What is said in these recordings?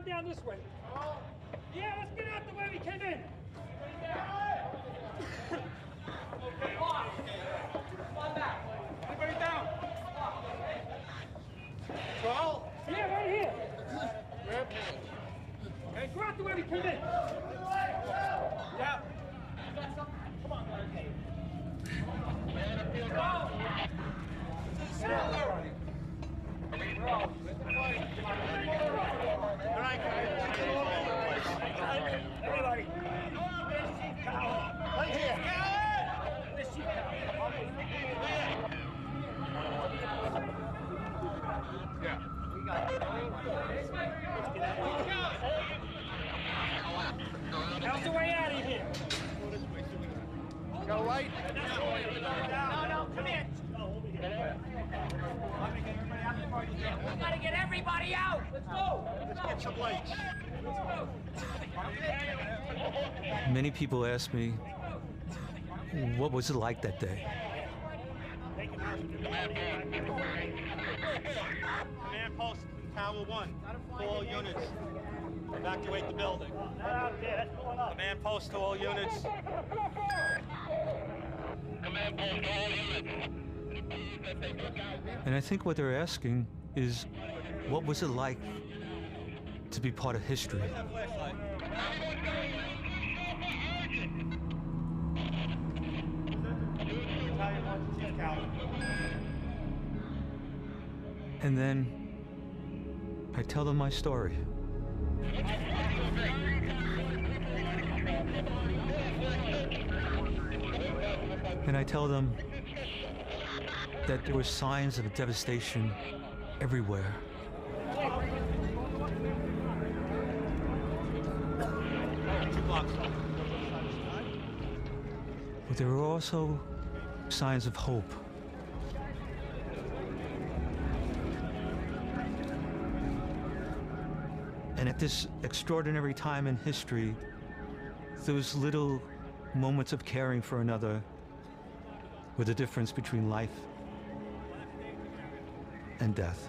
down this way. Yeah, let's get out the way we came in. Okay, come back. Everybody down. Carl? Yeah, right here. Hey, go out the way we came in. Yeah. Come on, guys. All right, guys. Everybody. Right here. Yeah. We got it. How's the way out of here? Go right. No, come in. We gotta get everybody out. Let's go. Let's get some lights. Many people ask me, what was it like that day? Command post in Tower 1, to all units. Evacuate the building. Command post to all units. Command post to all units. And I think what they're asking is, what was it like to be part of history? And then I tell them my story. And I tell them that there were signs of devastation everywhere. But there were also signs of hope. And at this extraordinary time in history, those little moments of caring for another were the difference between life and death.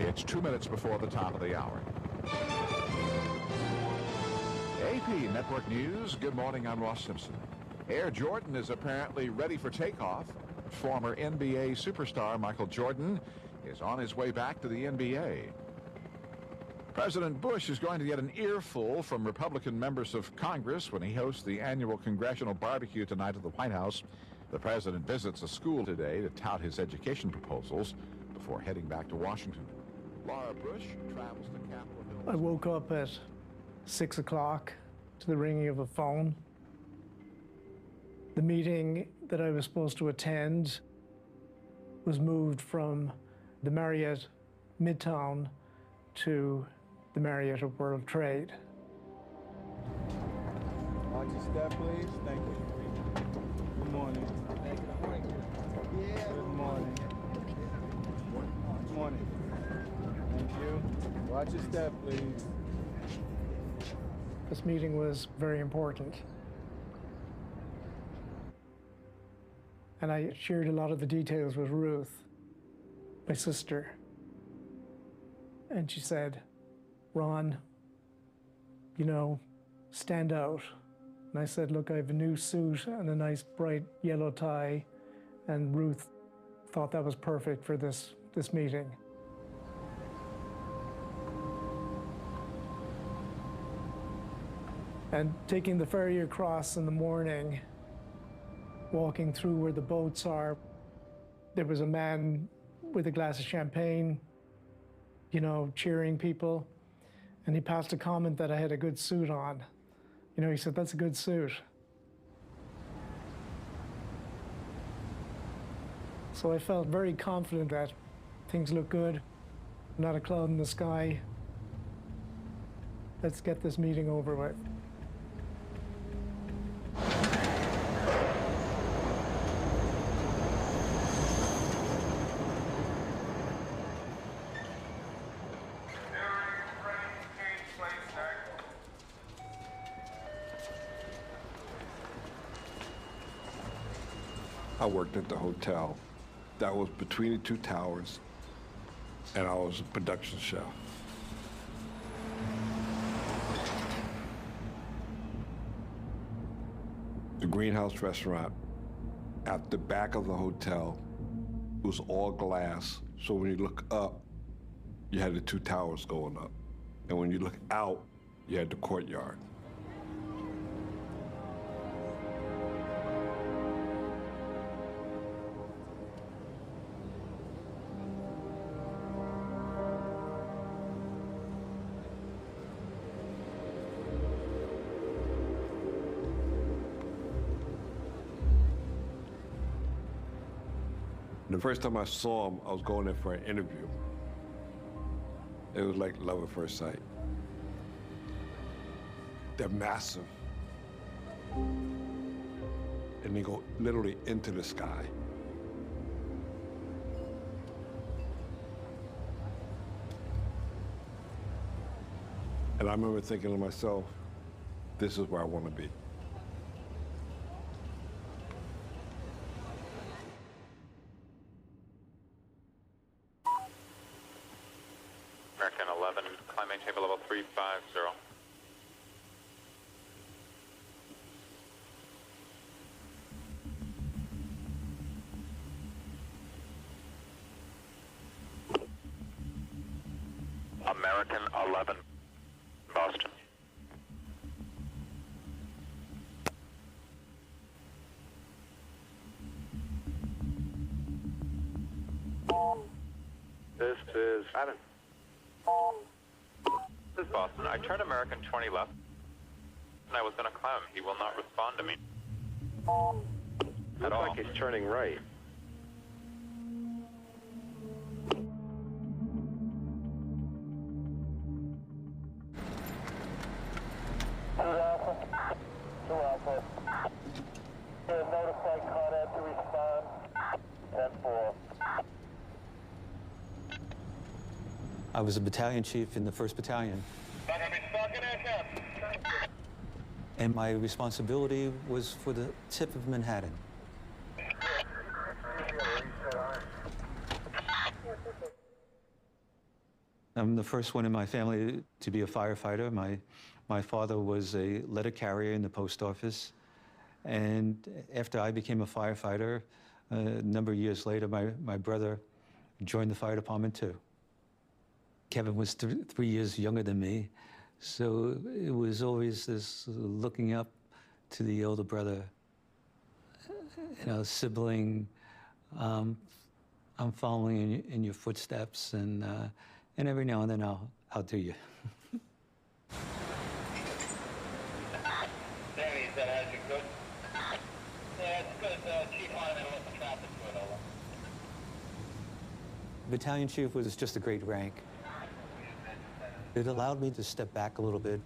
It's 2 minutes before the top of the hour. AP Network News. Good morning, I'm Ross Simpson. Air Jordan is apparently ready for takeoff. Former NBA superstar Michael Jordan is on his way back to the NBA. President Bush is going to get an earful from Republican members of Congress when he hosts the annual congressional barbecue tonight at the White House. The president visits a school today to tout his education proposals before heading back to Washington. Laura Bush travels to Capitol Hill. I woke up at 6 o'clock to the ringing of a phone. The meeting that I was supposed to attend was moved from the Marriott Midtown to the Marriott at World Trade. Watch your step, please. Thank you. Good morning. Good morning. Good morning. Thank you. Watch your step, please. This meeting was very important. And I shared a lot of the details with Ruth, my sister. And she said, Ron, you know, stand out. And I said, look, I have a new suit and a nice bright yellow tie. And Ruth thought that was perfect for this meeting. And taking the ferry across in the morning, walking through where the boats are, there was a man with a glass of champagne, you know, cheering people. And he passed a comment that I had a good suit on. You know, he said, that's a good suit. So I felt very confident that things look good, not a cloud in the sky. Let's get this meeting over with. I worked at the hotel that was between the two towers, and I was a production chef. The Greenhouse restaurant at the back of the hotel was all glass, so when you look up, you had the two towers going up. And when you look out, you had the courtyard. The first time I saw them, I was going there for an interview. It was like love at first sight. They're massive. And they go literally into the sky. And I remember thinking to myself, this is where I want to be. American 11, climb maintain level 350. American 11, Boston. This is Adam. This is Boston. I turned American 20 left, and I was going to climb. He will not respond to me. Looks like he's turning right. Two Alpha. Notify Con Ed to respond. 10-4. I was a battalion chief in the 1st Battalion. And my responsibility was for the tip of Manhattan. I'm the first one in my family to be a firefighter. My father was a letter carrier in the post office. And after I became a firefighter, a number of years later, my brother joined the fire department too. Kevin was 3 years younger than me, so it was always this looking up to the older brother, you know, sibling. I'm following in your footsteps, and every now and then I'll do you. Danny, is that as you good? Yeah, it's good. Chief Lyman with the traffic good, over. Battalion chief was just a great rank. It allowed me to step back a little bit,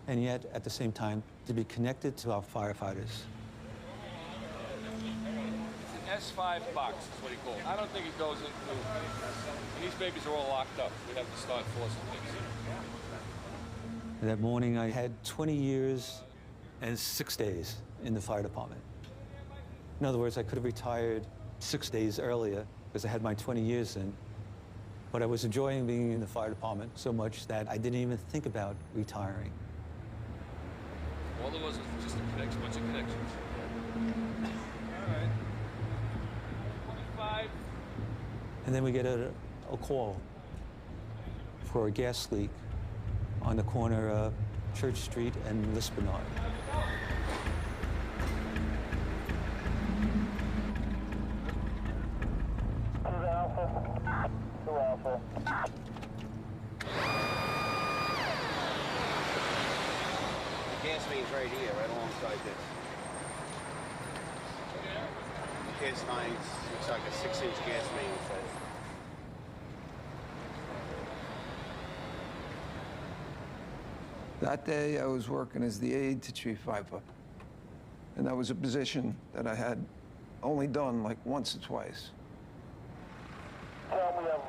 and yet, at the same time, to be connected to our firefighters. It's an S5 box, is what he called it. I don't think it goes into... And these babies are all locked up. We'd have to start forcing things in. That morning, I had 20 years and 6 days in the fire department. In other words, I could have retired 6 days earlier because I had my 20 years in. But I was enjoying being in the fire department so much that I didn't even think about retiring. All there was just a connection, bunch of connections. All right. 25. And then we get a call for a gas leak on the corner of Church Street and Lispinard. Gas main's right here, right alongside this. The gas line looks like a 6-inch gas main, it says. That day, I was working as the aide to Chief Viper. And that was a position that I had only done like once or twice. Tell me of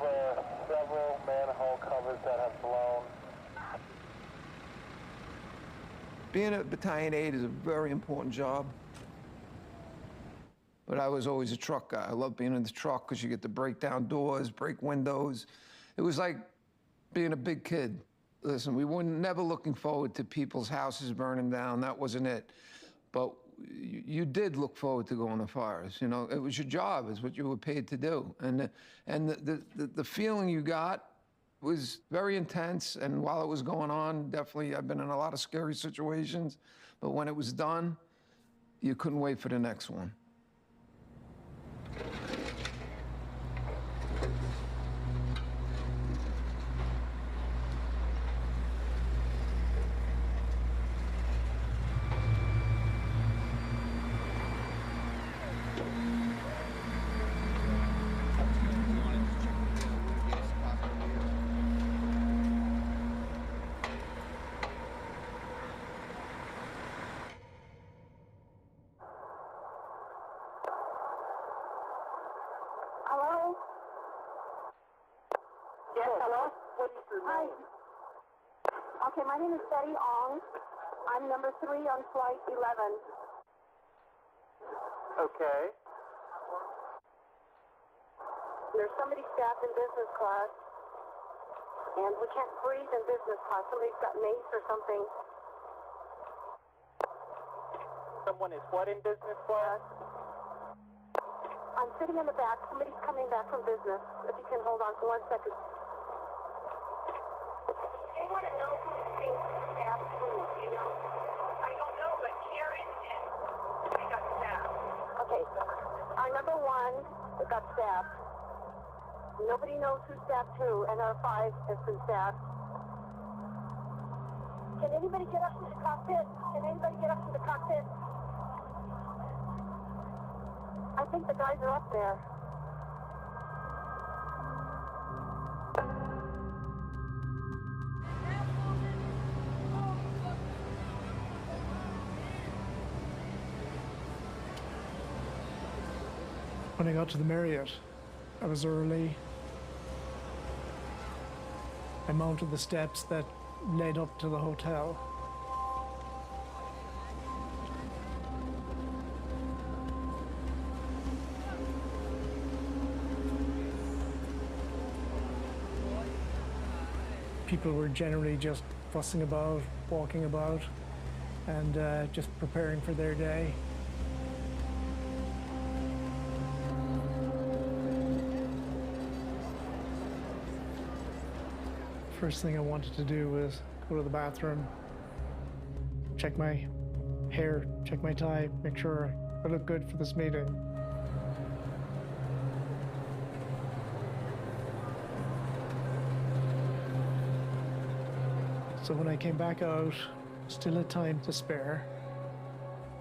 several manhole covers that have blown. Being a battalion aide is a very important job. But I was always a truck guy. I love being in the truck because you get to break down doors, break windows. It was like being a big kid. Listen, we were never looking forward to people's houses burning down. That wasn't it. But you did look forward to going to fires. You know, it was your job. It's what you were paid to do. And the feeling you got was very intense. And while it was going on, definitely, I've been in a lot of scary situations. But when it was done, you couldn't wait for the next one. Hello? Yes, hello? What is your name? Okay, my name is Betty Ong. I'm number 3 on flight 11. Okay. There's somebody staffed in business class, and we can't breathe in business class. Somebody's got mace or something. Someone is what in business class? I'm sitting in the back. Somebody's coming back from business. If you can hold on for 1 second. They want to know who's being staffed food, you know? I don't know, but Karen and I got staffed. Okay. Our number 1 got staffed. Nobody knows who staffed who, and our 5 has been staffed. Can anybody get up to the cockpit? Can anybody get up to the cockpit? I think the guys are up there. When I got to the Marriott, I was early. I mounted the steps that led up to the hotel. People were generally just fussing about, walking about, and just preparing for their day. First thing I wanted to do was go to the bathroom, check my hair, check my tie, make sure I look good for this meeting. So when I came back out, still had time to spare.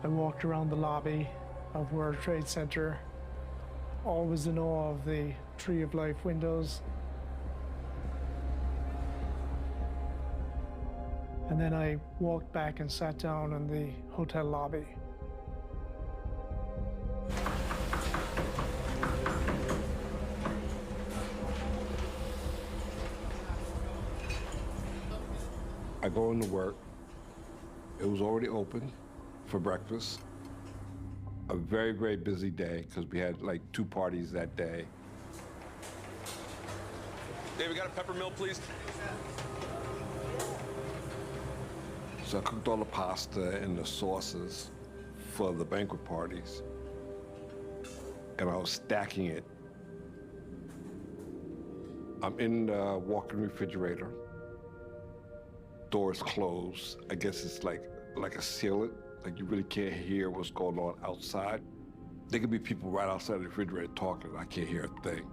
I walked around the lobby of World Trade Center, always in awe of the Tree of Life windows. And then I walked back and sat down in the hotel lobby. I go into work. It was already open for breakfast. A very, very busy day because we had like 2 parties that day. Dave, we got a peppermill, please? So I cooked all the pasta and the sauces for the banquet parties. And I was stacking it. I'm in the walk-in refrigerator. Doors closed. I guess it's like a sealant. Like you really can't hear what's going on outside. There could be people right outside the refrigerator talking, and I can't hear a thing.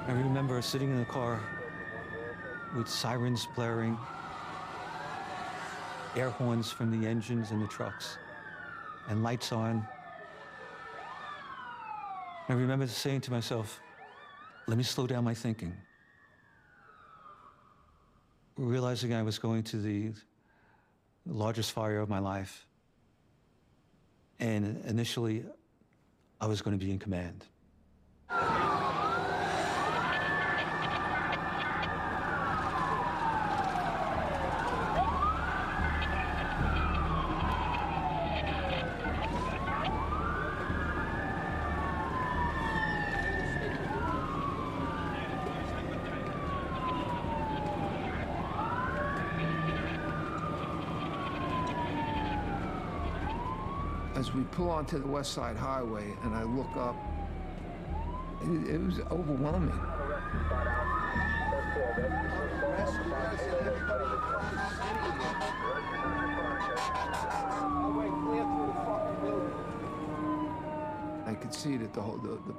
I remember sitting in the car with sirens blaring, air horns from the engines and the trucks, and lights on. I remember saying to myself, let me slow down my thinking. Realizing I was going to the largest fire of my life. And initially, I was going to be in command. As we pull onto the West Side Highway and I look up, it was overwhelming. I could see that the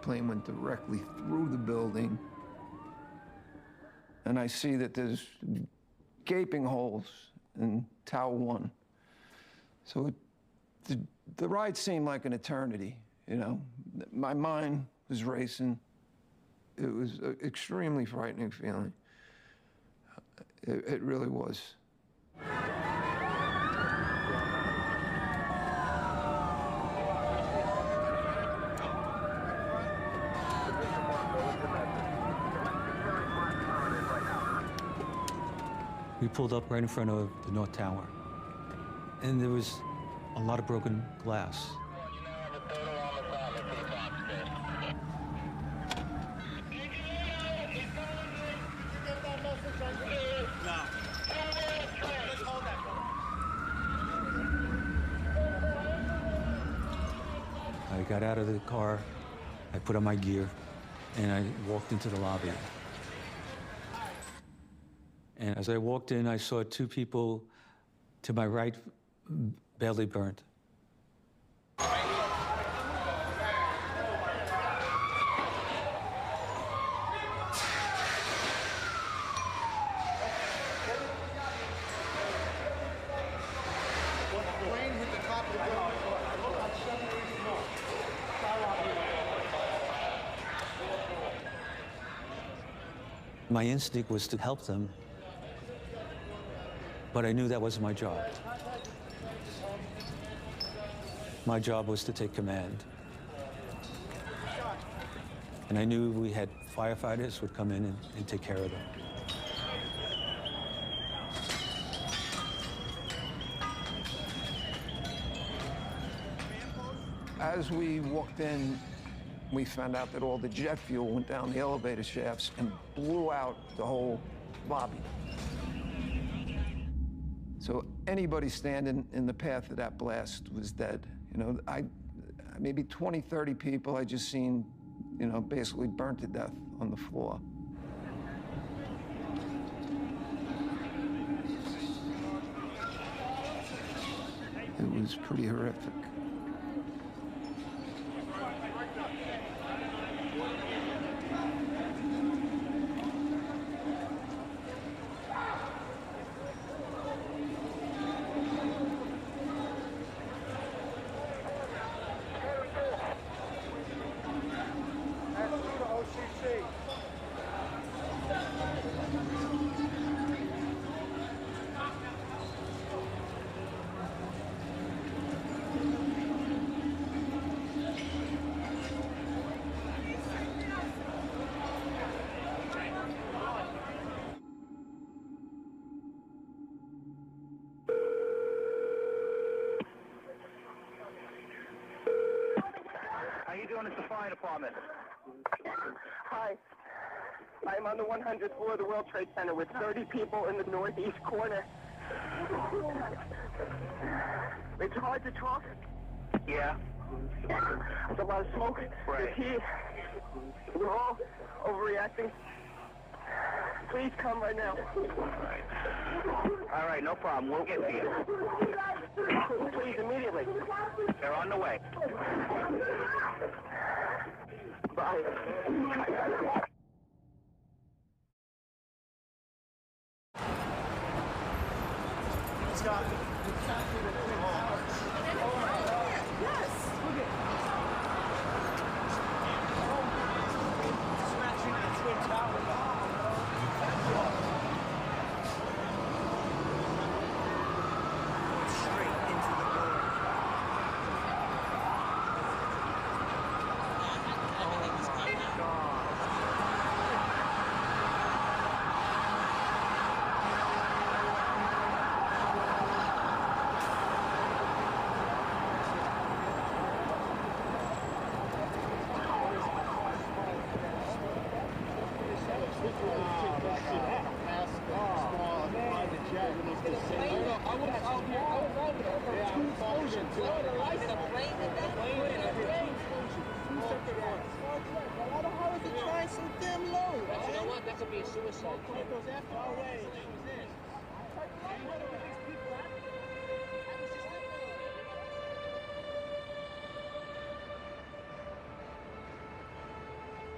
plane went directly through the building. And I see that there's gaping holes in Tower 1. So the ride seemed like an eternity, you know? My mind was racing. It was an extremely frightening feeling. It really was. We pulled up right in front of the North Tower, and there was a lot of broken glass. I got out of the car, I put on my gear, and I walked into the lobby. And as I walked in, I saw two people to my right badly burnt. My instinct was to help them, but I knew that wasn't my job. My job was to take command. And I knew we had firefighters would come in and take care of them. As we walked in, we found out that all the jet fuel went down the elevator shafts and blew out the whole lobby. So anybody standing in the path of that blast was dead. You know, maybe 20, 30 people I just seen, you know, basically burnt to death on the floor. It was pretty horrific. It's the fire department. Hi. I'm on the 100th floor of the World Trade Center with 30 people in the northeast corner. It's hard to talk. Yeah. There's a lot of smoke. Right. There's heat. We're all overreacting. Please come right now. All right, no problem. We'll get to you. Please, immediately. They're on the way. Bye. Scott. Yes. Smashing the Twin Towers.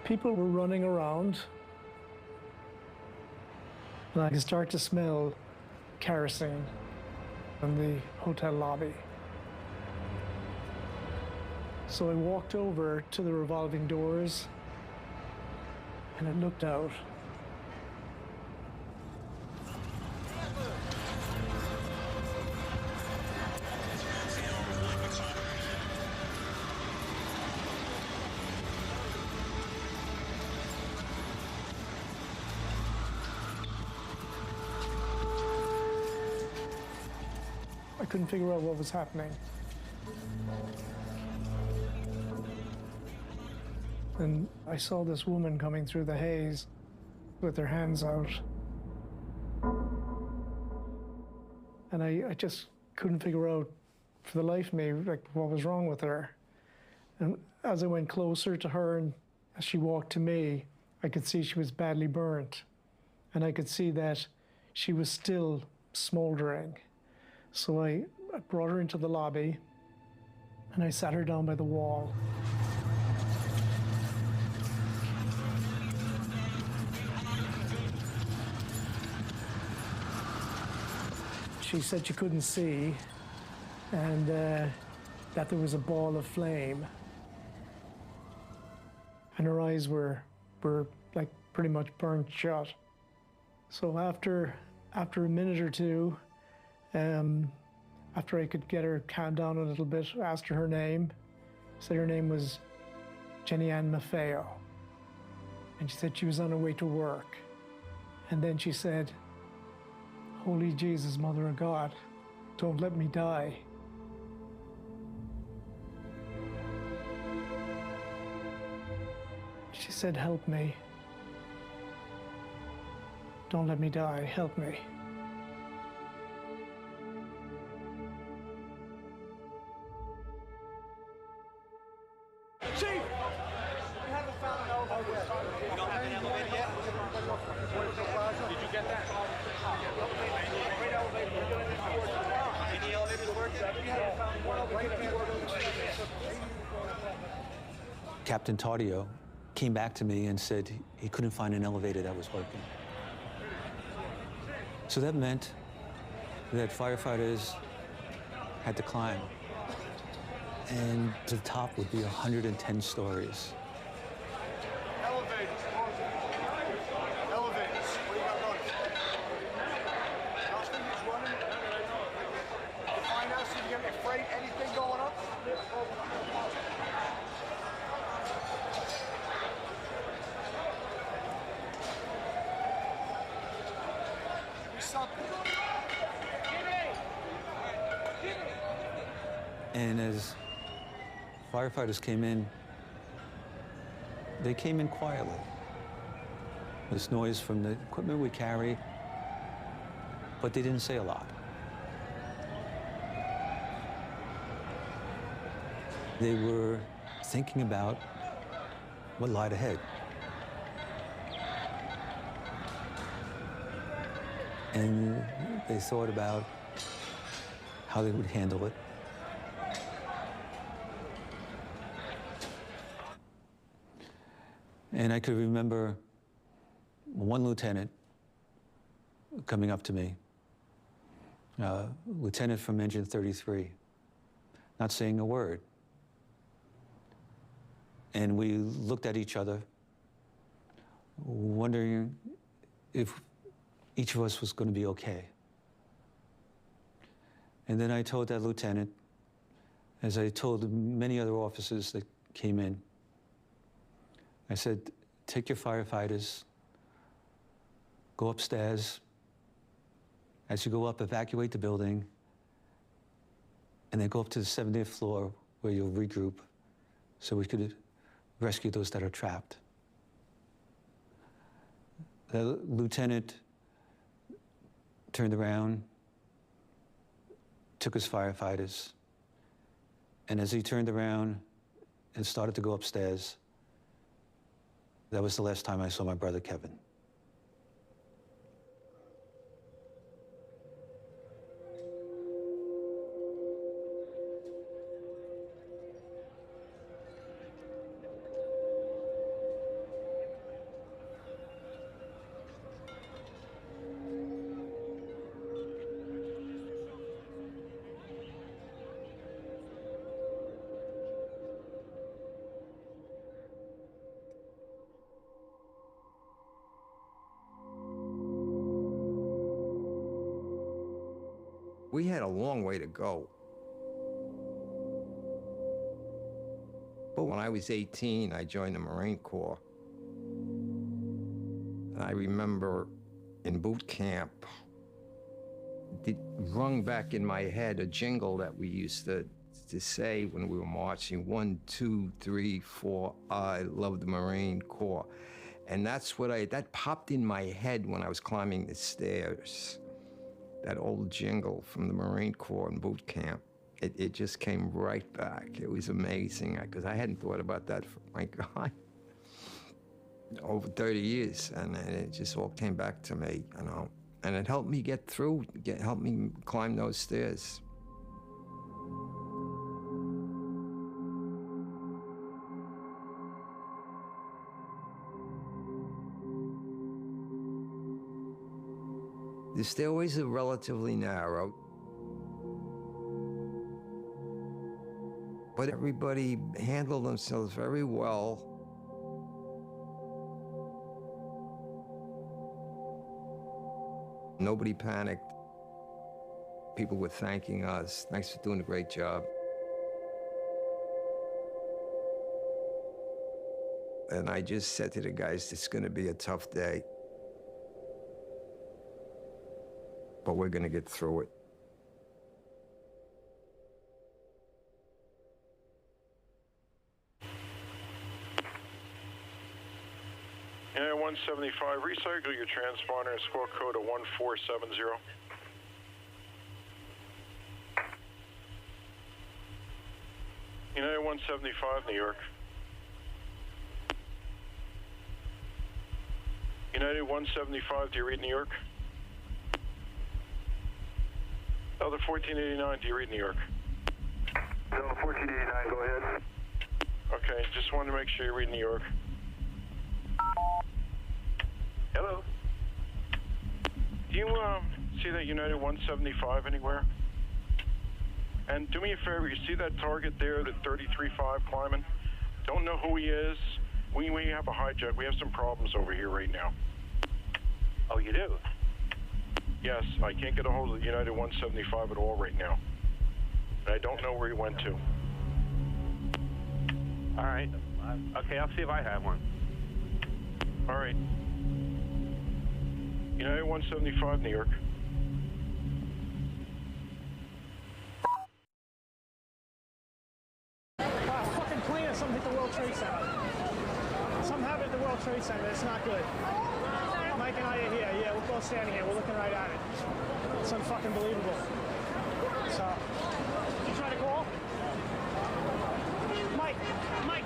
People were running around, and I could start to smell kerosene in the hotel lobby. So I walked over to the revolving doors, and it looked out. I couldn't figure out what was happening. And I saw this woman coming through the haze with her hands out. And I just couldn't figure out for the life of me, like, what was wrong with her. And as I went closer to her and as she walked to me, I could see she was badly burnt. And I could see that she was still smoldering. So I brought her into the lobby and I sat her down by the wall. She said she couldn't see and that there was a ball of flame. And her eyes were like pretty much burnt shut. So after a minute or two, after I could get her calmed down a little bit, I asked her name. Said her name was Jenny Ann Maffeo. And she said she was on her way to work. And then she said, "Holy Jesus, Mother of God, don't let me die." She said, "Help me. Don't let me die, help me." Chief! We haven't found an elevator yet. You don't have an elevator yet? Did you get that? Any elevators working? We haven't found one elevator. Captain Tardio came back to me and said he couldn't find an elevator that was working. So that meant that firefighters had to climb. And to the top would be 110 stories. Elevators. Elevators. What do you got going? Nothing is running. You find out, see if you get any freight, anything going up? And as firefighters came in, they came in quietly. There's noise from the equipment we carry, but they didn't say a lot. They were thinking about what lied ahead. And they thought about how they would handle it. And I could remember one lieutenant coming up to me, lieutenant from Engine 33, not saying a word. And we looked at each other, wondering if each of us was going to be okay. And then I told that lieutenant, as I told many other officers that came in, I said, take your firefighters, go upstairs. As you go up, evacuate the building, and then go up to the 70th floor where you'll regroup so we could rescue those that are trapped. The lieutenant turned around, took his firefighters, and as he turned around and started to go upstairs, that was the last time I saw my brother Kevin. We had a long way to go. But when I was 18, I joined the Marine Corps. And I remember in boot camp, it rung back in my head a jingle that we used to say when we were marching, 1, 2, 3, 4, I love the Marine Corps. And that's what that popped in my head when I was climbing the stairs. That old jingle from the Marine Corps in boot camp. It just came right back. It was amazing, because I hadn't thought about that for, my God, over 30 years. And it just all came back to me, you know. And it helped me get through, helped me climb those stairs. The stairways are relatively narrow, but everybody handled themselves very well. Nobody panicked. People were thanking us. Thanks for doing a great job. And I just said to the guys, it's going to be a tough day, but we're going to get through it. Yeah, 175, recycle your transponder and squawk code of 1470. United 175, New York. United 175, do you read New York? Delta 1489, do you read New York? Delta 1489, go ahead. Okay, just wanted to make sure you read New York. Hello? Do you see that United 175 anywhere? And do me a favor, you see that target there, the 33-5 climbing? Don't know who he is. We have a hijack. We have some problems over here right now. Oh, you do? Yes, I can't get a hold of the United 175 at all right now. And I don't know where he went to. All right. Okay, I'll see if I have one. All right. United 175, New York. Fucking plane or something hit the World Trade Center. Something happened at the World Trade Center. It's not good. Mike and I are here. Yeah, we're both standing here. We're looking right at it. It's unfucking believable. So, did you try to call? Mike,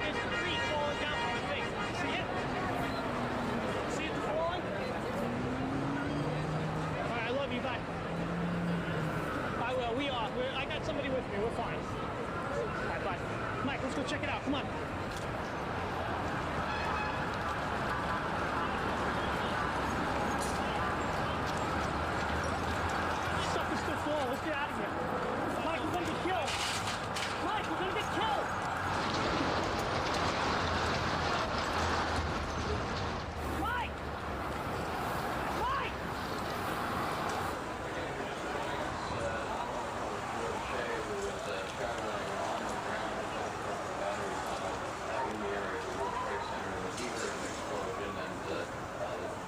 there's a tree falling down from the face. See it? See it falling? All right, I love you. Bye. I will. I got somebody with me. We're fine. All right, bye. Mike, let's go check it out. Come on. Sucker's still falling. Let's get out of here. Mike, we're gonna get killed. Mike, we're gonna get killed. Mike! Mike!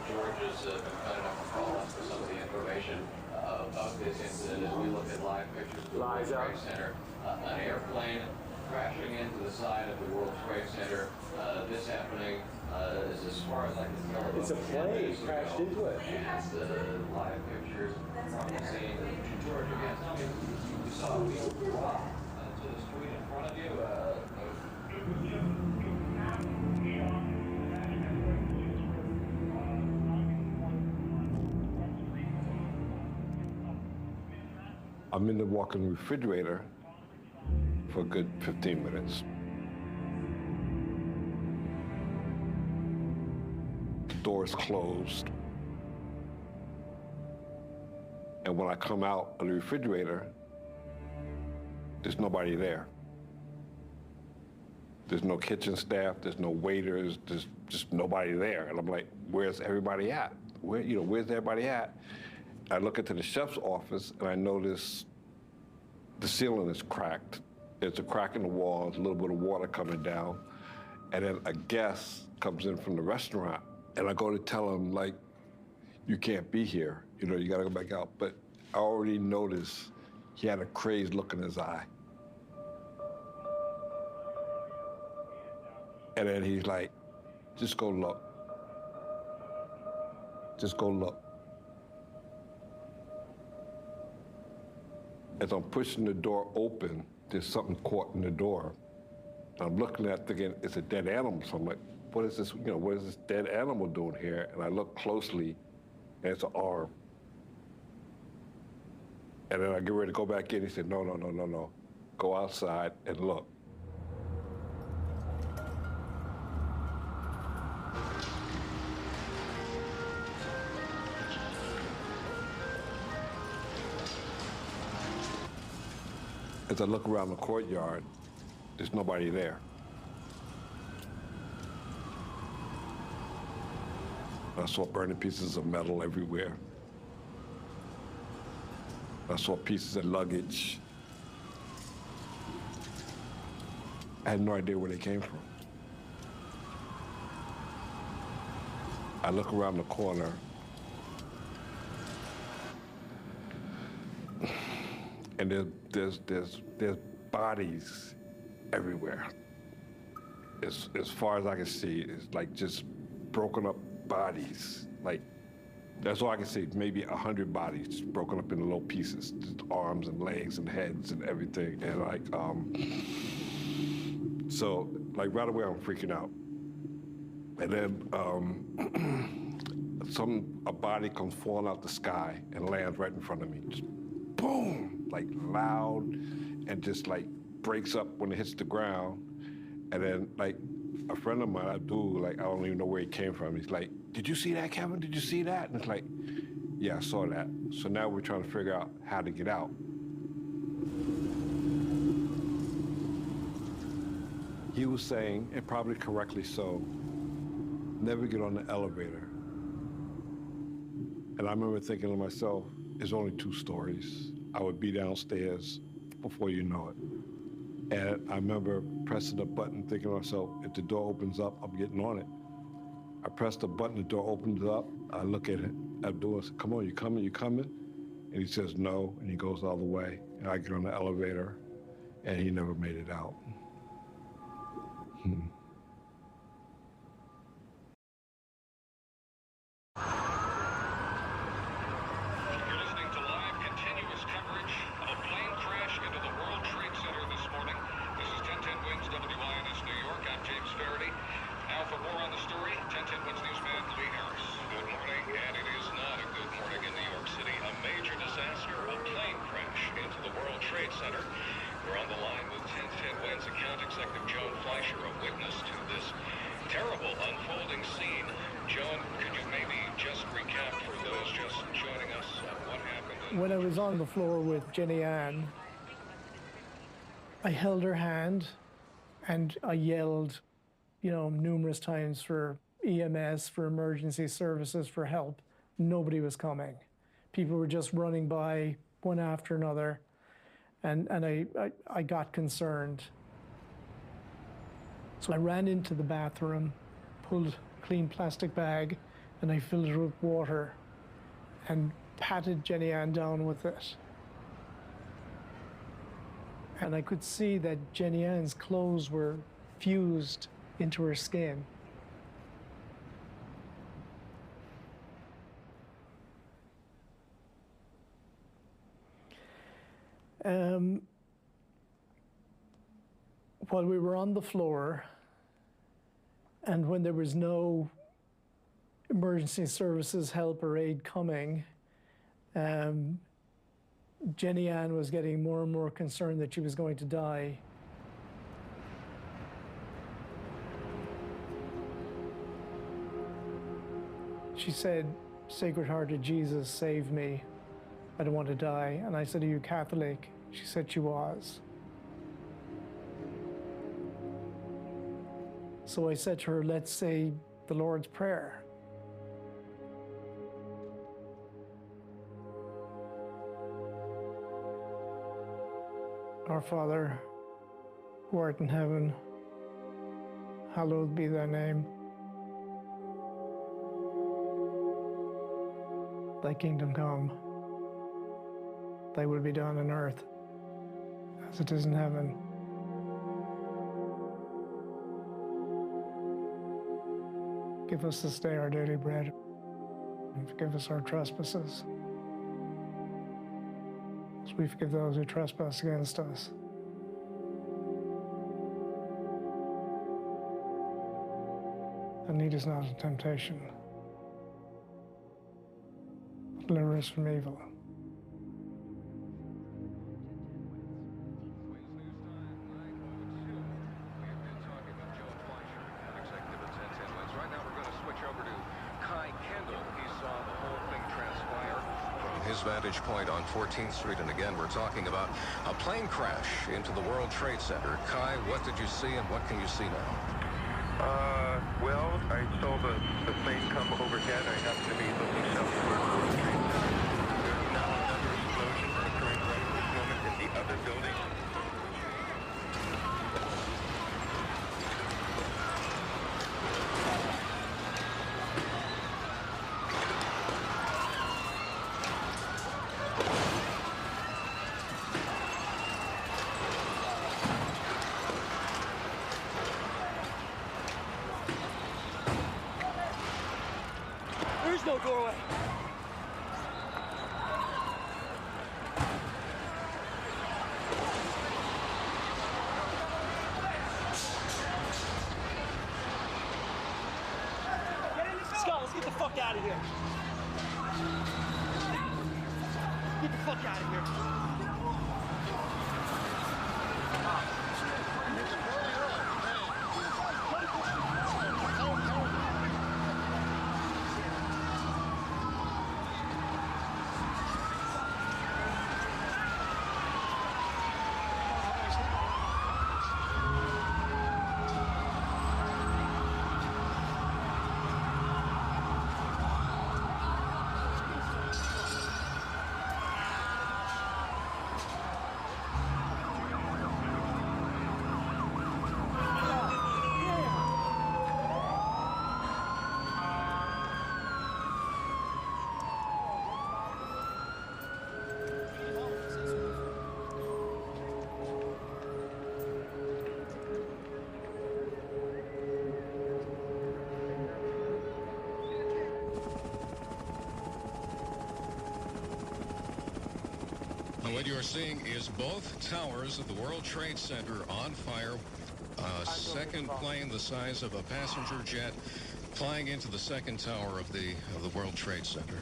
George has been kind enough to call us for some of the information about this incident as we look at live pictures of the World Trade Center. An airplane crashing into the side of the World Trade Center. This happening is as far as I can tell. It's a plane crashed into it. And live pictures from the scene. George, again, tell me, you saw people drop to the street in front of you. I'm in the walk-in refrigerator for a good 15 minutes. The door's closed. And when I come out of the refrigerator, there's nobody there. There's no kitchen staff, there's no waiters, there's just nobody there. And I'm like, where's everybody at? Where's everybody at? I look into the chef's office and I notice the ceiling is cracked. There's a crack in the wall, there's a little bit of water coming down, and then a guest comes in from the restaurant, and I go to tell him, like, you can't be here, you know, you gotta go back out. But I already noticed he had a crazed look in his eye. And then he's like, just go look. Just go look. As I'm pushing the door open, there's something caught in the door. I'm looking at it thinking, it's a dead animal. So I'm like, what is this, you know, what is this dead animal doing here? And I look closely, and it's an arm. And then I get ready to go back in. He said, no, no, no, no, no. Go outside and look. As I look around the courtyard, there's nobody there. I saw burning pieces of metal everywhere. I saw pieces of luggage. I had no idea where they came from. I look around the corner. And there's bodies everywhere. As far as I can see, it's like just broken up bodies. Like, that's all I can see, maybe 100 bodies just broken up into little pieces, just arms and legs and heads and everything. And like, so like right away I'm freaking out. And then a body comes falling out the sky and lands right in front of me. Just boom, like loud, and just like breaks up when it hits the ground. And then like a friend of mine, I don't even know where he came from. He's like, did you see that, Kevin? Did you see that? And it's like, yeah, I saw that. So now we're trying to figure out how to get out. He was saying, and probably correctly so, never get on the elevator. And I remember thinking to myself, it's only 2 stories. I would be downstairs before you know it. And I remember pressing the button, thinking to myself, if the door opens up, I'm getting on it. I press the button, the door opens up. I look at it, Abdul, I said, come on, you coming, you coming? And he says no, and he goes all the way. And I get on the elevator, and he never made it out. You're listening to live, continuous coverage of a plane crash into the World Trade Center this morning. This is 1010 Wins WINS New York. I'm James Faraday. Now for more on the story, 1010 Wins newsman Lee Harris. Good morning, and it is not a good morning in New York City. A major disaster, a plane crash into the World Trade Center. We're on the line with 1010 Wins account executive Joan Fleischer, a witness to this terrible unfolding scene. Joan, could you maybe just recap for those just joining us what happened? When I was on the floor with Jenny Ann, I held her hand and I yelled, you know, numerous times for EMS, for emergency services, for help. Nobody was coming. People were just running by one after another. And I got concerned. So I ran into the bathroom, pulled a clean plastic bag, and I filled it with water and patted Jenny Ann down with it. And I could see that Jenny Ann's clothes were fused into her skin. While we were on the floor, and when there was no emergency services help or aid coming, Jenny Ann was getting more and more concerned that she was going to die. She said, "Sacred Heart of Jesus, save me. I don't want to die." And I said, "Are you Catholic?" She said she was. So I said to her, "Let's say the Lord's Prayer." Our Father, who art in heaven, hallowed be thy name. Thy kingdom come. Thy will be done on earth as it is in heaven. Give us this day our daily bread, and forgive us our trespasses, as we forgive those who trespass against us. And lead us not into temptation, but deliver us from evil. Vantage point on 14th Street, and again we're talking about a plane crash into the World Trade Center. Kai, what did you see and what can you see now? Well, I saw the plane come overhead. I happened to be looking south toward the World Trade Center. There's now another explosion occurring right at this moment in the other building. There's no doorway. Scott, let's get the fuck out of here. Get the fuck out of here. What you're seeing is both towers of the World Trade Center on fire. A second plane the size of a passenger jet flying into the second tower of the World Trade Center.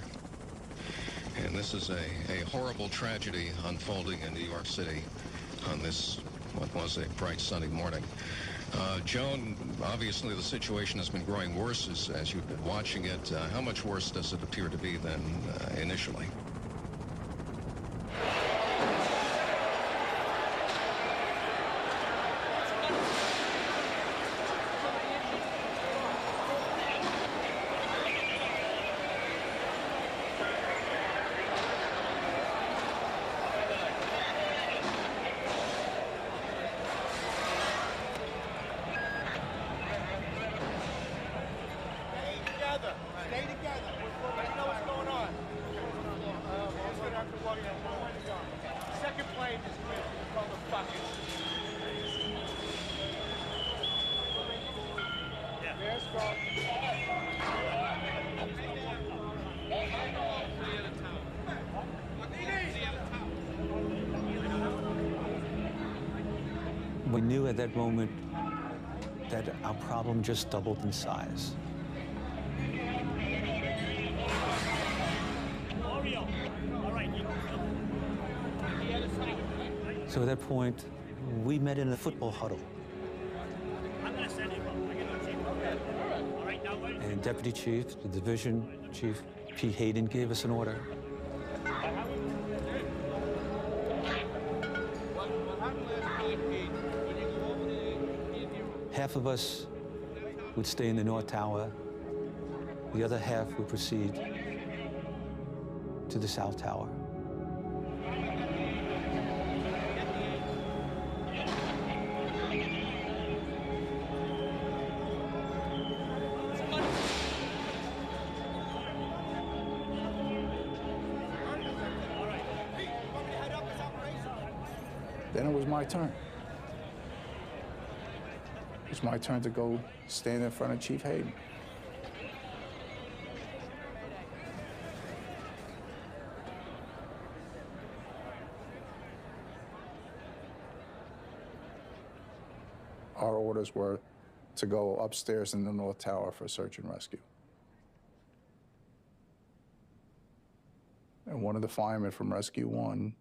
And this is a horrible tragedy unfolding in New York City on this, what was a bright sunny morning. Joan, obviously the situation has been growing worse as you've been watching it. How much worse does it appear to be than initially? Stay together. Let me know what's going on. We're just gonna have to walk in. One way to go. Second plane is with motherfuckers. Yeah. There's from. We knew at that moment that our problem just doubled in size. So at that point, we met in a football huddle. And Deputy Chief, the Division Chief, Pete Hayden, gave us an order. Half of us would stay in the North Tower. The other half would proceed to the South Tower. Then it was my turn. It was my turn to go stand in front of Chief Hayden. Our orders were to go upstairs in the North Tower for search and rescue. And one of the firemen from Rescue 1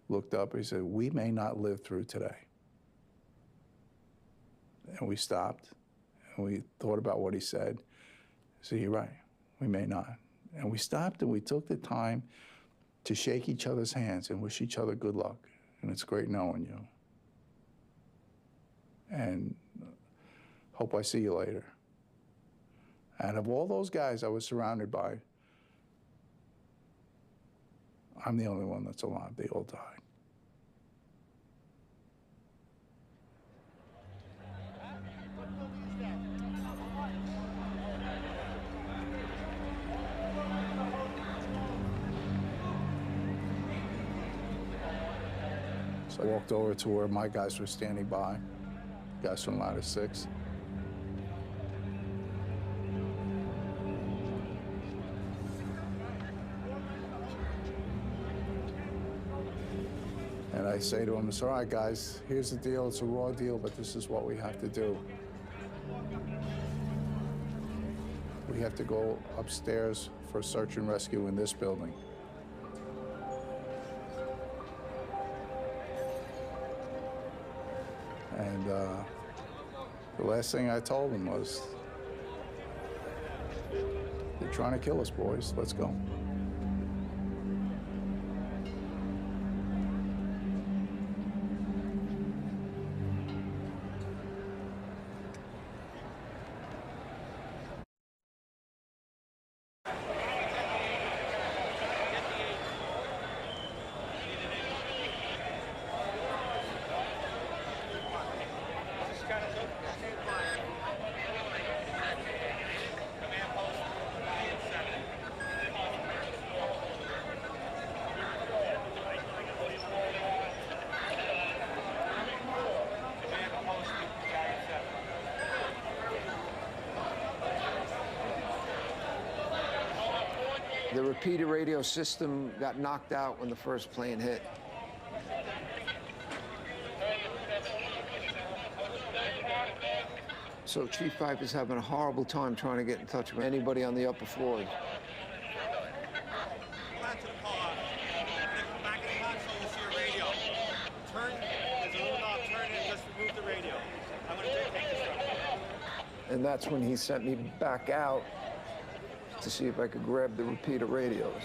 looked up and he said, "We may not live through today." And we stopped and we thought about what he said. He said, "You're right, we may not." And we stopped and we took the time to shake each other's hands and wish each other good luck. And it's great knowing you. And hope I see you later. And of all those guys I was surrounded by, I'm the only one that's alive. They all died. So I walked over to where my guys were standing by, guys from Ladder 6. And I say to them, "It's all right, guys, here's the deal. It's a raw deal, but this is what we have to do. We have to go upstairs for search and rescue in this building." And the last thing I told them was, "They're trying to kill us, boys. Let's go." The repeater radio system got knocked out when the first plane hit. So Chief Piper's having a horrible time trying to get in touch with anybody on the upper floors. And that's when he sent me back out to see if I could grab the repeater radios.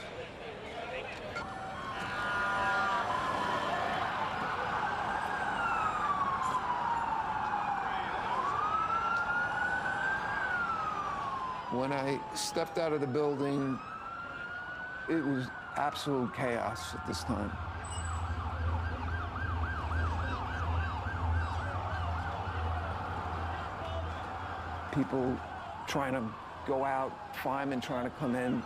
When I stepped out of the building, it was absolute chaos at this time. People trying to go out, firemen trying to come in.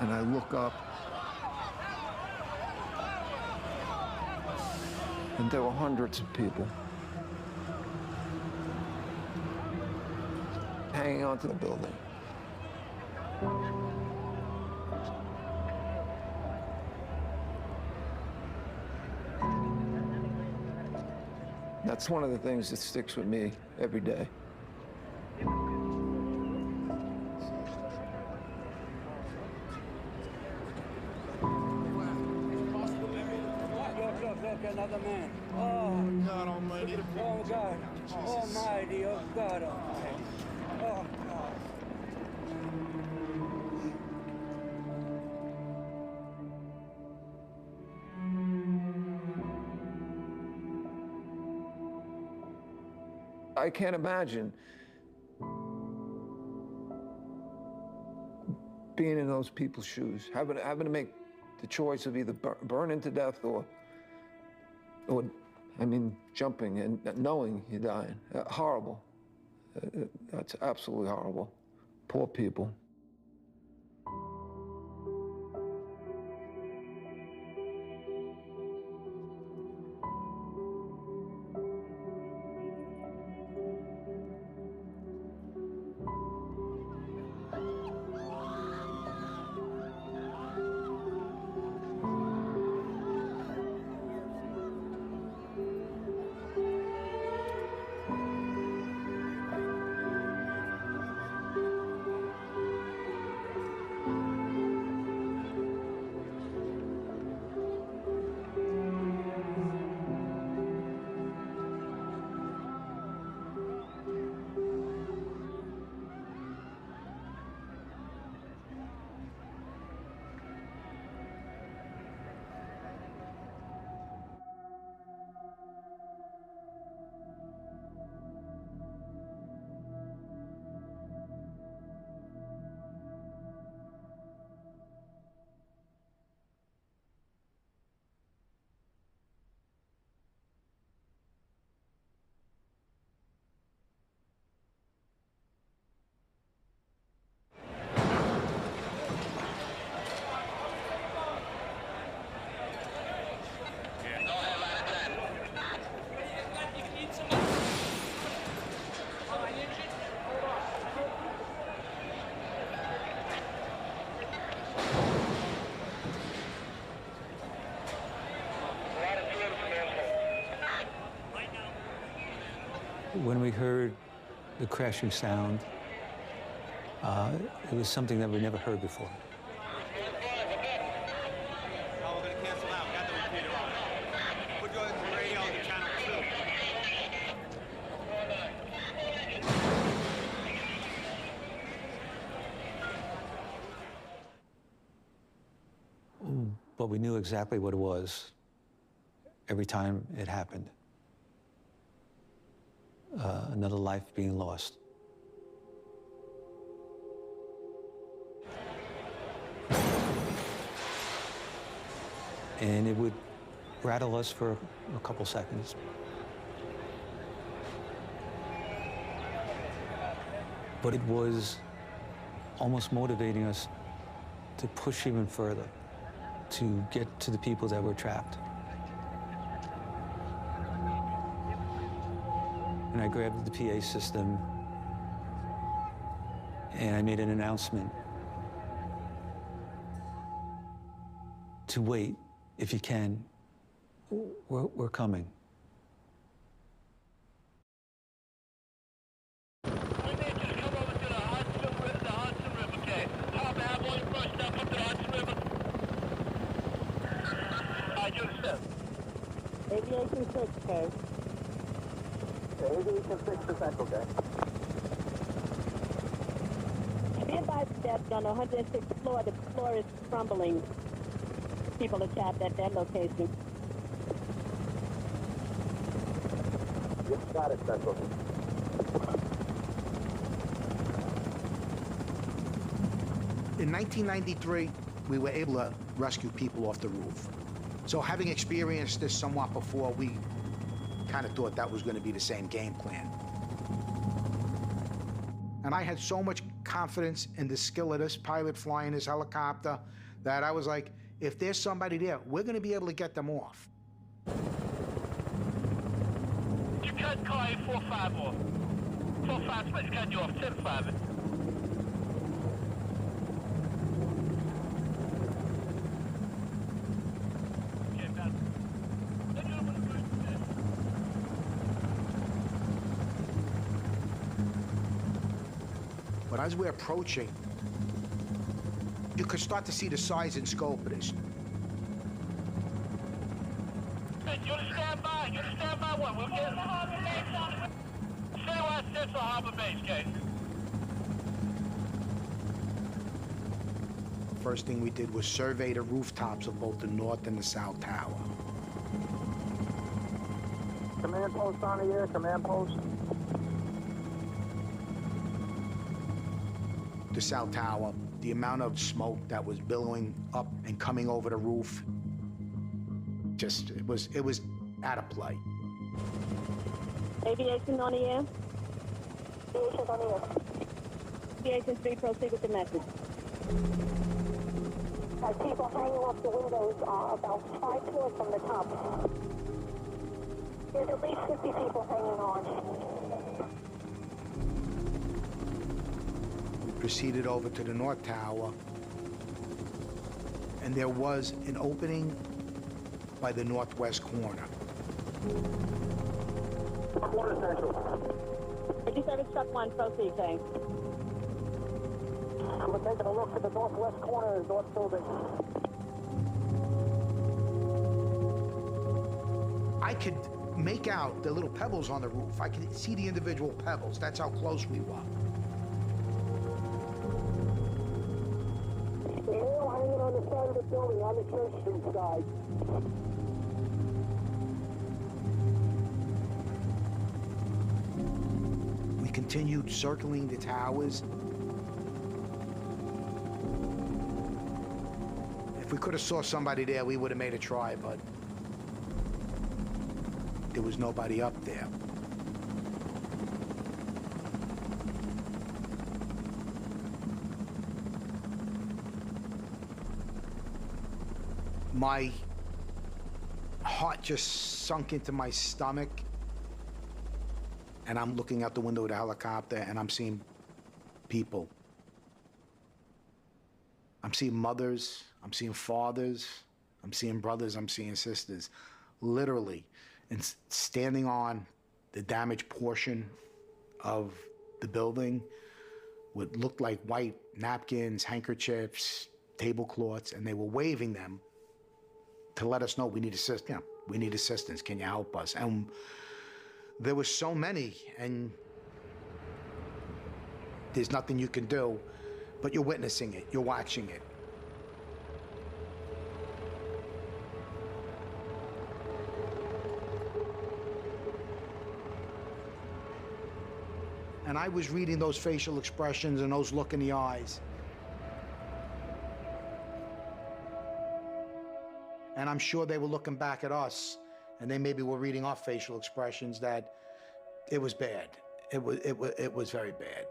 And I look up, and there were hundreds of people hanging onto the building. That's one of the things that sticks with me every day. Look, another man. Oh, God Almighty. Oh, God Almighty. Oh, God Almighty. Oh, God. I can't imagine being in those people's shoes, having to make the choice of either burning to death or I mean, jumping and knowing you're dying. Horrible. That's absolutely horrible. Poor people. When we heard the crashing sound, it was something that we never heard before. Now we're going to cancel out. Got the repeater on. Put your radio to channel 2. But we knew exactly what it was every time it happened. Another life being lost. And it would rattle us for a couple seconds. But it was almost motivating us to push even further, to get to the people that were trapped. And I grabbed the PA system and I made an announcement to wait, if you can, we're coming. Aviation 6, okay. Aviation 6%, okay. Be advised that on the 106th floor, the floor is crumbling. People are trapped at that location. Yes, got it, Central. In 1993, we were able to rescue people off the roof. So having experienced this somewhat before, we kind of thought that was going to be the same game plan. And I had so much confidence in the skill of this pilot flying this helicopter that I was like, if there's somebody there, we're going to be able to get them off. You cut car 45 off. 45 space cut you off, 10-5 it. But as we're approaching, you could start to see the size and scope of this. Hey, you're the standby. You're the standby one. We'll get the harbor base on it. Citywide Central Harbor Base, Kate. First thing we did was survey the rooftops of both the north and the south tower. Command post on the air. Command post. The south tower, the amount of smoke that was billowing up and coming over the roof, just, it was out of play. Aviation on the air? Aviation on the air. Aviation 3, proceed with the message. People hanging off the windows about 5 floors from the top. There's at least 50 people hanging on. We proceeded over to the North Tower, and there was an opening by the northwest corner. Quarter central. 57 truck 1, proceed, thanks. We're taking a look at the northwest corner of the north building. I could make out the little pebbles on the roof. I could see the individual pebbles. That's how close we were. More hanging on the side of the building, on the Church Street side. We continued circling the towers. If we could have saw somebody there, we would have made a try, but there was nobody up there. My heart just sunk into my stomach, and I'm looking out the window of the helicopter, and I'm seeing people. I'm seeing mothers, I'm seeing fathers, I'm seeing brothers, I'm seeing sisters, literally, and standing on the damaged portion of the building what looked like white napkins, handkerchiefs, tablecloths, and they were waving them to let us know we need assistance. You know, we need assistance. Can you help us? And there were so many, and there's nothing you can do, but you're witnessing it. You're watching it. And I was reading those facial expressions and those look in the eyes. And I'm sure they were looking back at us, and they maybe were reading our facial expressions that it was bad. It was very bad.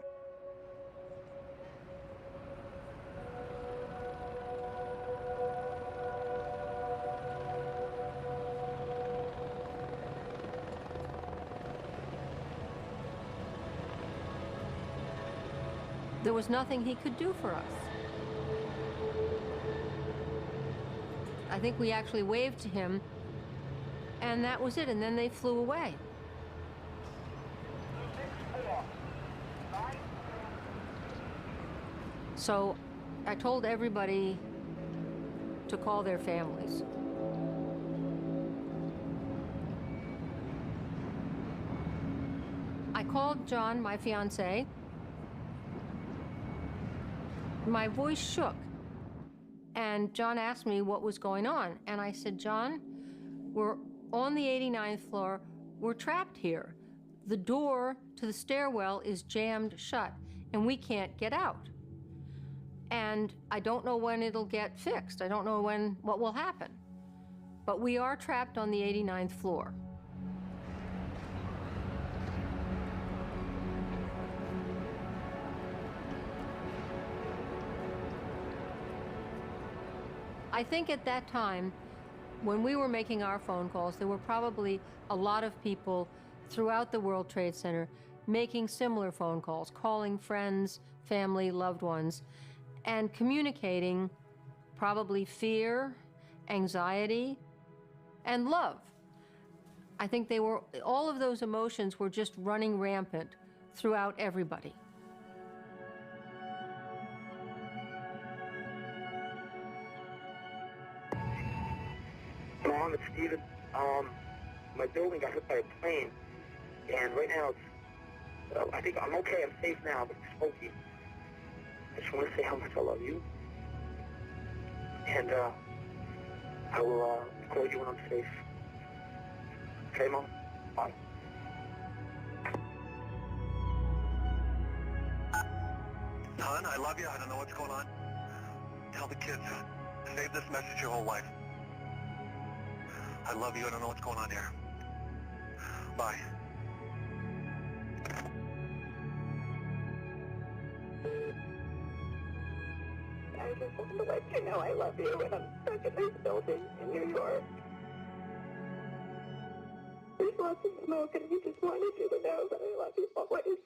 There was nothing he could do for us. I think we actually waved to him, and that was it, and then they flew away. So I told everybody to call their families. I called John, my fiancé. My voice shook, and John asked me what was going on, and I said, John, we're on the 89th floor, we're trapped here. The door to the stairwell is jammed shut, and we can't get out. And I don't know when it'll get fixed. I don't know what will happen. But we are trapped on the 89th floor. I think at that time, when we were making our phone calls, there were probably a lot of people throughout the World Trade Center making similar phone calls, calling friends, family, loved ones, and communicating probably fear, anxiety, and love. I think all of those emotions were just running rampant throughout everybody. Mom, it's Steven. My building got hit by a plane, and right now it's, I think I'm okay, I'm safe now, but it's smoky. I just want to say how much I love you, and I will call you when I'm safe. Okay, Mom? Bye. Hon, I love you. I don't know what's going on. Tell the kids. Save this message your whole life. I love you. I don't know what's going on here. Bye. I just wanted to let you know I love you, and I'm stuck in this building in New York. There's lots of smoke, and I just wanted you to know that I love you always.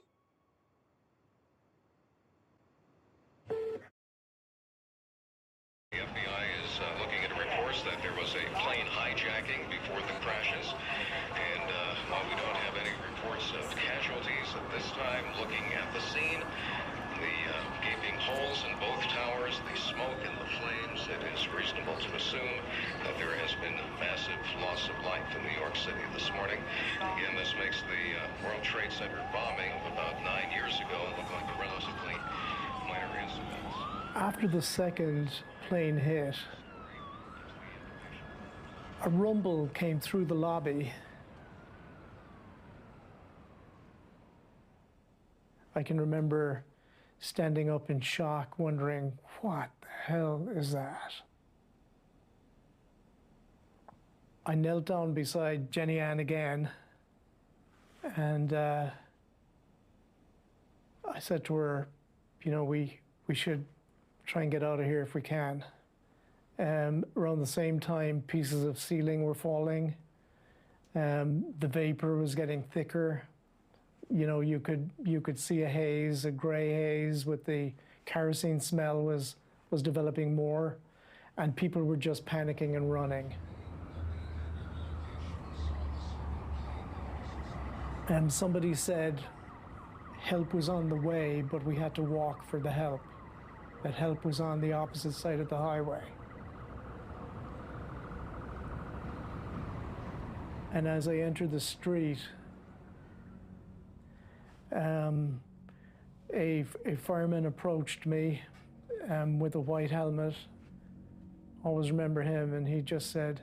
The FBI is looking at reports that there was a plane hijacking before the crashes. And while we don't have any reports of casualties at this time, looking at the scene, the gaping holes in both towers, the smoke and the flames, it is reasonable to assume that there has been massive loss of life in New York City this morning. Again, this makes the World Trade Center bombing of about 9 years ago look like a relatively minor incident. After the second plane hit, a rumble came through the lobby. I can remember standing up in shock, wondering, what the hell is that? I knelt down beside Jenny Ann again, and I said to her, you know, we should try and get out of here if we can. Around the same time, pieces of ceiling were falling. The vapor was getting thicker. You know, you could see a haze, a gray haze, with the kerosene smell was developing more, and people were just panicking and running. And somebody said help was on the way, but we had to walk for the help. That help was on the opposite side of the highway. And as I entered the street, a fireman approached me with a white helmet. Always remember him, and he just said,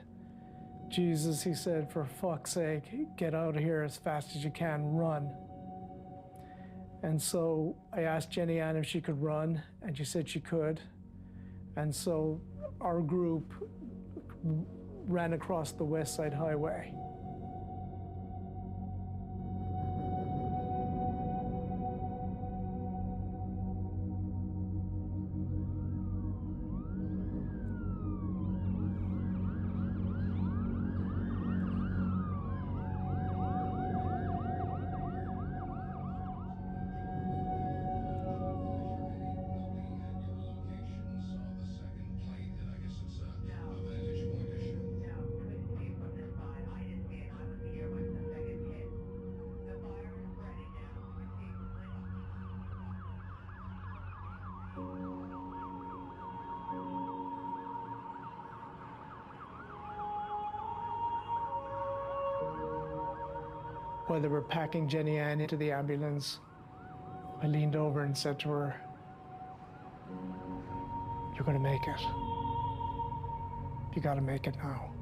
Jesus, he said, for fuck's sake, get out of here as fast as you can, run. And so I asked Jenny Ann if she could run, and she said she could. And so our group ran across the West Side Highway. While they were packing Jenny Ann into the ambulance, I leaned over and said to her, you're going to make it. You got to make it now.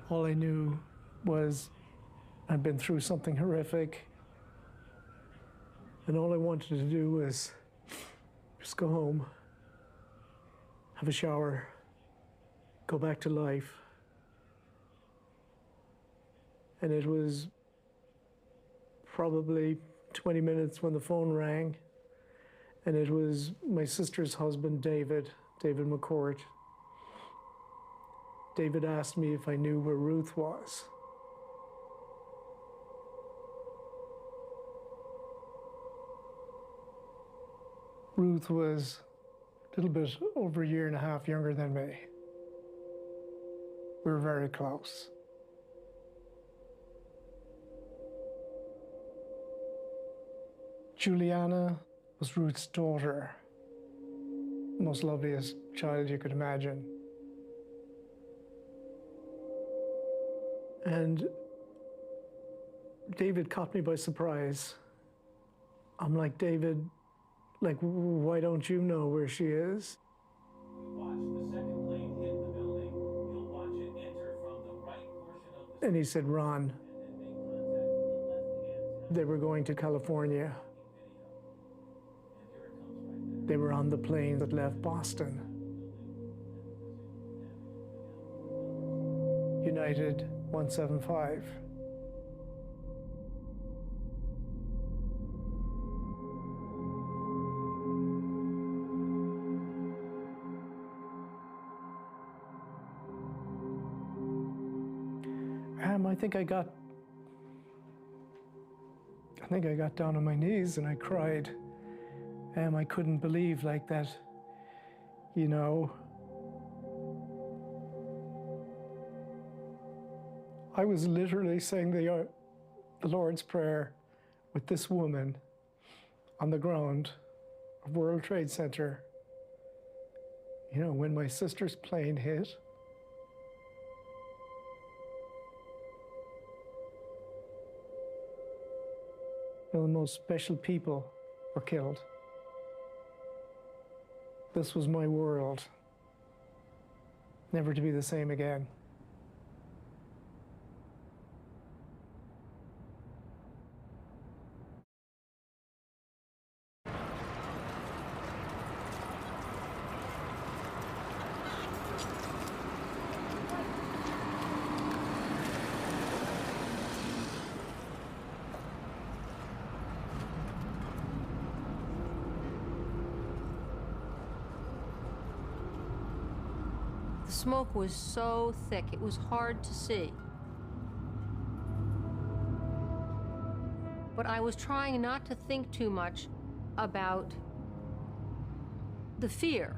All I knew was I'd been through something horrific, and all I wanted to do was just go home, have a shower, go back to life. And it was probably 20 minutes when the phone rang, And it was my sister's husband, David McCourt. David asked me if I knew where Ruth was. Ruth was a little bit over a year and a half younger than me. We were very close. Juliana was Ruth's daughter, the most loveliest child you could imagine. And David caught me by surprise. I'm like, David, like, why don't you know where she is? And he said, Ron, they were going to California. They were on the plane that left Boston. United 175. I think I got down on my knees and I cried. I couldn't believe like that, you know. I was literally saying the Lord's Prayer with this woman on the ground of World Trade Center, you know, when my sister's plane hit. You know, the most special people were killed. This was my world, never to be the same again. The smoke was so thick, it was hard to see. But I was trying not to think too much about the fear.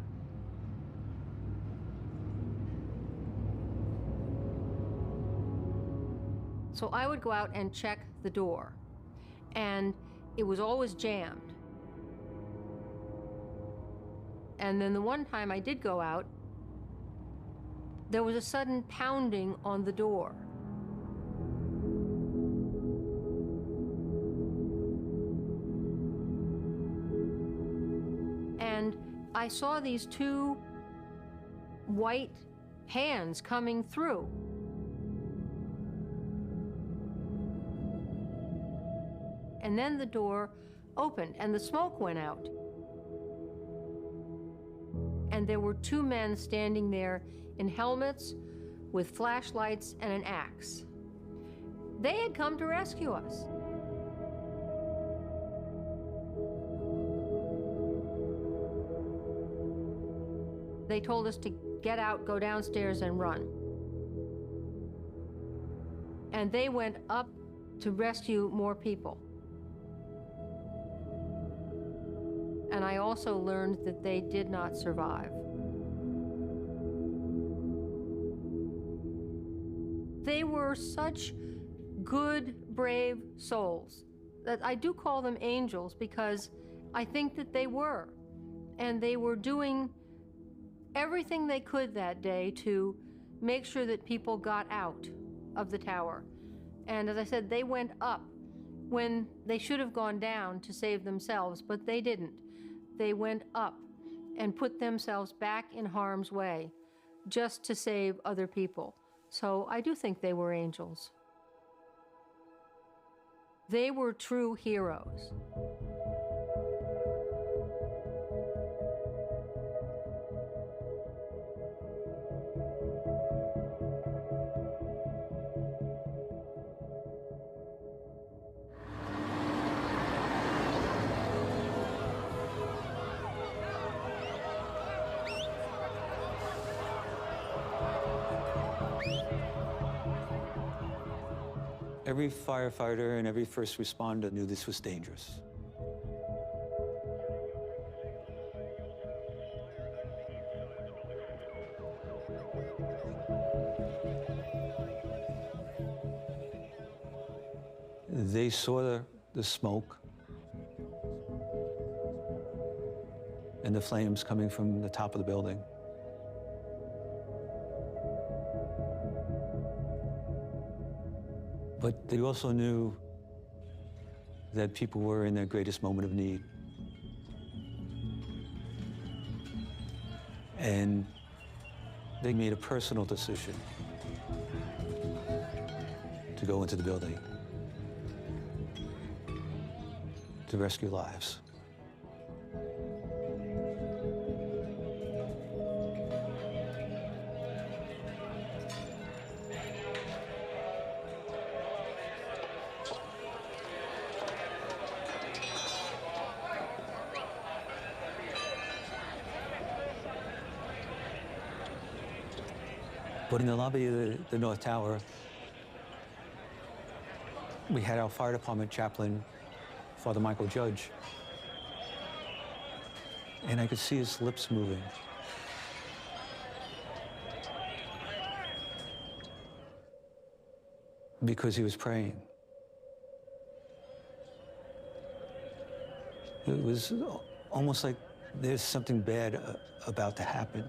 So I would go out and check the door, and it was always jammed. And then the one time I did go out, there was a sudden pounding on the door. And I saw these two white hands coming through. And then the door opened and the smoke went out. And there were two men standing there in helmets with flashlights and an axe. They had come to rescue us. They told us to get out, go downstairs, and run. And they went up to rescue more people. And I also learned that they did not survive. They were such good, brave souls that I do call them angels, because I think that they were. And they were doing everything they could that day to make sure that people got out of the tower. And as I said, they went up when they should have gone down to save themselves, but they didn't. They went up and put themselves back in harm's way just to save other people. So I do think they were angels. They were true heroes. Every firefighter and every first responder knew this was dangerous. They saw the smoke and the flames coming from the top of the building. But they also knew that people were in their greatest moment of need. And they made a personal decision to go into the building to rescue lives. But in the lobby of the North Tower, we had our fire department chaplain, Father Michael Judge, and I could see his lips moving. Because he was praying. It was almost like there's something bad about to happen.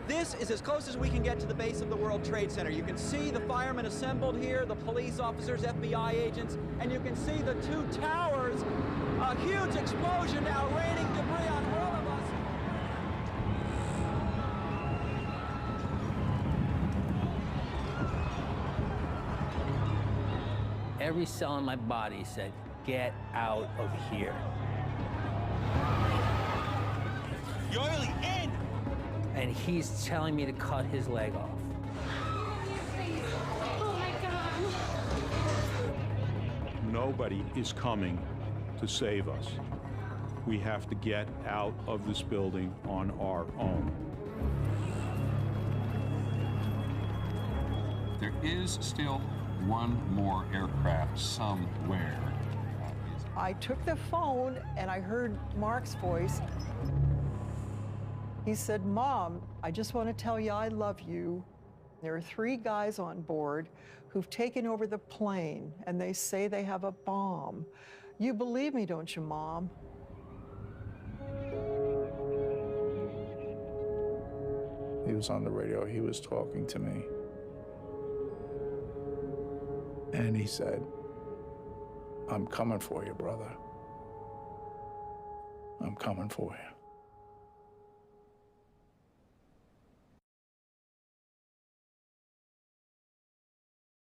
This is as close as we can get to the base of the World Trade Center. You can see the firemen assembled here, the police officers, FBI agents, and you can see the two towers. A huge explosion now raining debris on all of us. Every cell in my body said, "Get out of here." Yoily, in! And he's telling me to cut his leg off. Nobody is coming to save us. We have to get out of this building on our own. There is still one more aircraft somewhere. I took the phone and I heard Mark's voice. He said, "Mom, I just want to tell you I love you. There are 3 guys on board who've taken over the plane, and they say they have a bomb. You believe me, don't you, Mom?" He was on the radio, he was talking to me. And he said, "I'm coming for you, brother. I'm coming for you."